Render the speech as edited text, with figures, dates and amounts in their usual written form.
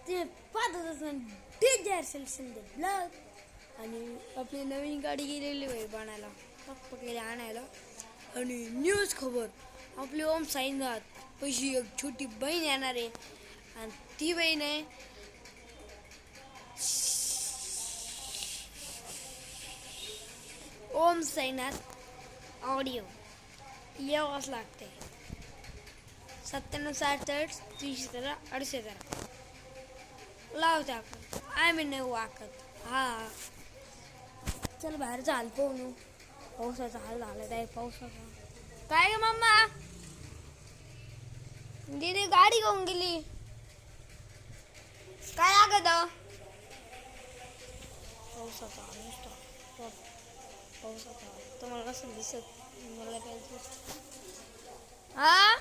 ते पाहतच danger Selsun the blog. आणि आपली नवीन गाडी गेलेली आहे बनायला पप्पा आणायला. आणि न्यूज खबर आपली ओम साईनाथ पैशी एक छोटी बहीण येणार आहे. आणि ती बहीण आहे ओम साईनाथ ऑडिओ यावंच लागते. 97 63 लावते आपण. आम्ही नाही वाकत. हा चल बाहेर चाल पाहू. पावसाचा हाल झाला आहे पावसाचा. काय ग मम्मा दीदी गाडी घेऊन गेली काय लागत. पावसाचा नुसता पावसाचा तुम्हाला कसं दिसत मला काय दिसत. हा